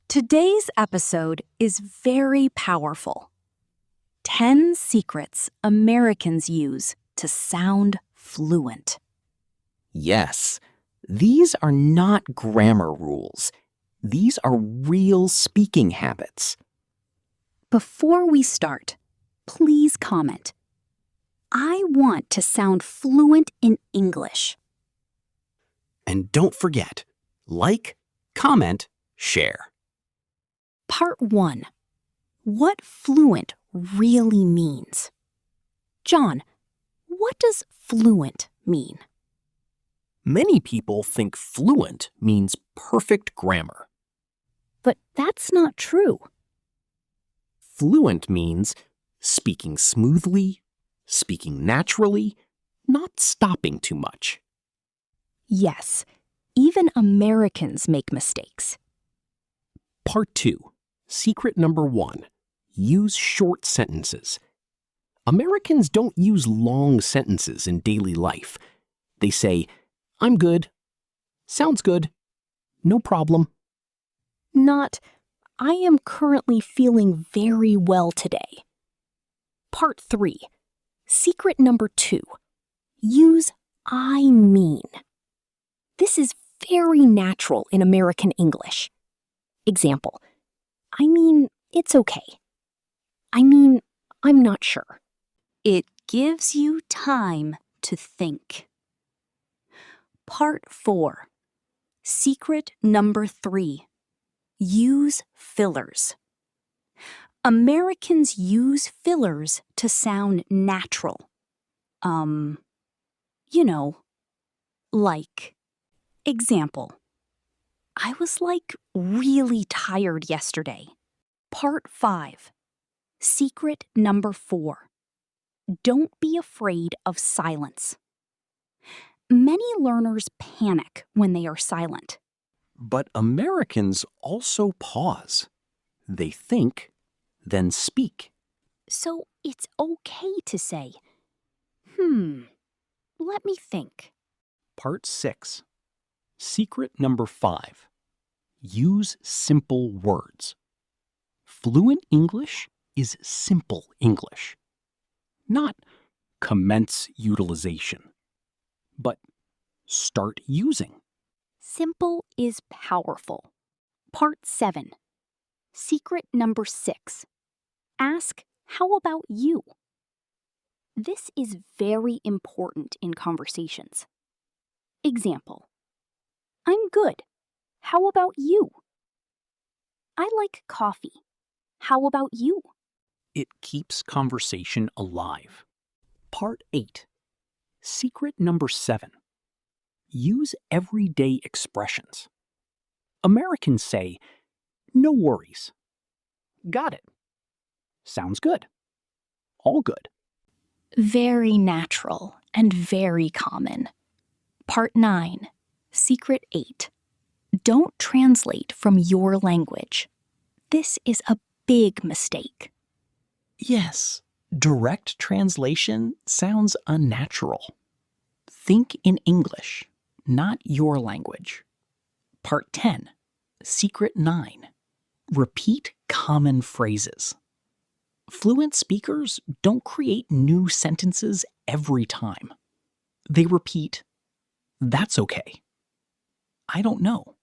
Today's episode is very powerful. 10 secrets Americans use to sound fluent. Yes, these are not grammar rules. These are real speaking habits. Before we start, please comment. I want to sound fluent in English. And don't forget, like, comment, share. Part 1. What fluent really means. John, what does fluent mean? Many people think fluent means perfect grammar. But that's not true. Fluent means speaking smoothly, speaking naturally, not stopping too much. Yes, even Americans make mistakes. Part 2. Secret number 1. Use short sentences. Americans don't use long sentences in daily life. They say, "I'm good," "Sounds good," "No problem." Not, I am currently feeling very well today. Part 3. Secret number 2. Use I mean. This is very natural in American English. Example, I mean, it's okay. I mean, I'm not sure. It gives you time to think. Part 4. Secret number 3. Use fillers. Americans use fillers to sound natural. Like. Example. I was really tired yesterday. Part 5. Secret number 4. Don't be afraid of silence. Many learners panic when they are silent. But Americans also pause. They think, then speak. So it's okay to say, let me think. Part 6. Secret number 5. Use simple words. Fluent English is simple English. Not commence utilization, but start using. Simple is powerful. Part 7. Secret number 6. Ask, how about you? This is very important in conversations. Example. I'm good. How about you? I like coffee. How about you? It keeps conversation alive. Part 8. Secret number 7. Use everyday expressions. Americans say, "No worries." "Got it." "Sounds good." "All good." Very natural and very common. Part 9. Secret 8. Don't translate from your language. This is a big mistake. Yes, direct translation sounds unnatural. Think in English, not your language. Part 10. Secret 9. Repeat common phrases. Fluent speakers don't create new sentences every time. They repeat, "That's okay." "I don't know."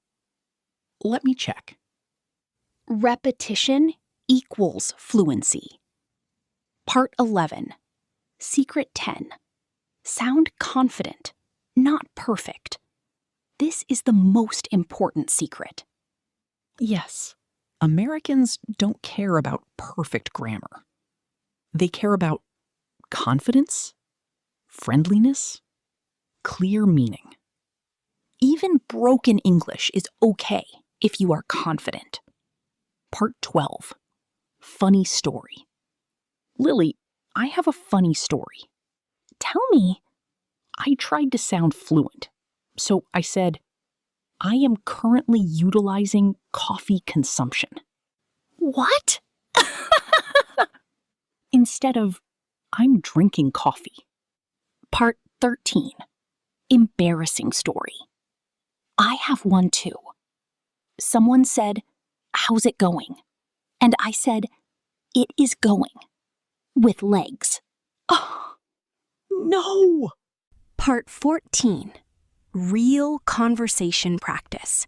"Let me check." Repetition equals fluency. Part 11. Secret 10. Sound confident, not perfect. This is the most important secret. Yes, Americans don't care about perfect grammar. They care about confidence, friendliness, clear meaning. Even broken English is okay if you are confident. Part 12. Funny story. "Lily, I have a funny story." "Tell me." "I tried to sound fluent, so I said, I am currently utilizing coffee consumption." What? Instead of, "I'm drinking coffee." Part 13. Embarrassing story. I have one too. Someone said, how's it going? And I said, it is going. With legs. Oh, no! Part 14. Real conversation practice.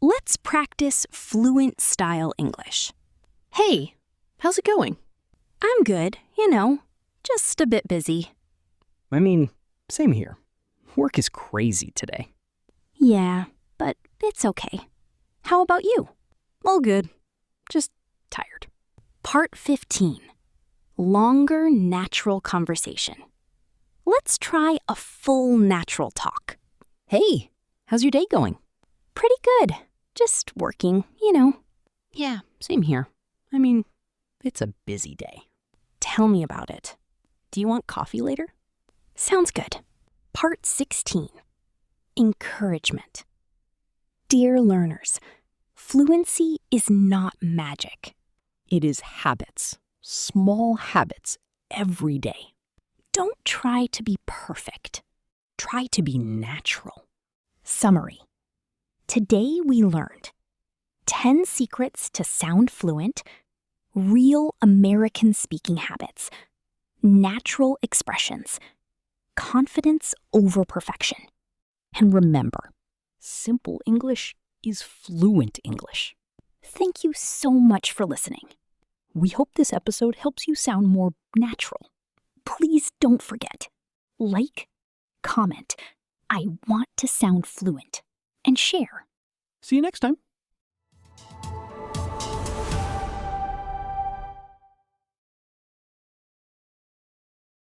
Let's practice fluent style English. Hey, how's it going? I'm good, just a bit busy. I mean, same here. Work is crazy today. Yeah, but it's okay. How about you? All good. Just tired. Part 15. Longer natural conversation. Let's try a full natural talk. Hey, how's your day going? Pretty good. Just working, Yeah, same here. I mean, it's a busy day. Tell me about it. Do you want coffee later? Sounds good. Part 16. Encouragement. Dear learners, fluency is not magic. It is habits. Small habits every day. Don't try to be perfect. Try to be natural. Summary. Today we learned 10 secrets to sound fluent, real American speaking habits, natural expressions, confidence over perfection. And remember, simple English is fluent English. Thank you so much for listening. We hope this episode helps you sound more natural. Please don't forget, like, comment, I want to sound fluent, and share. See you next time.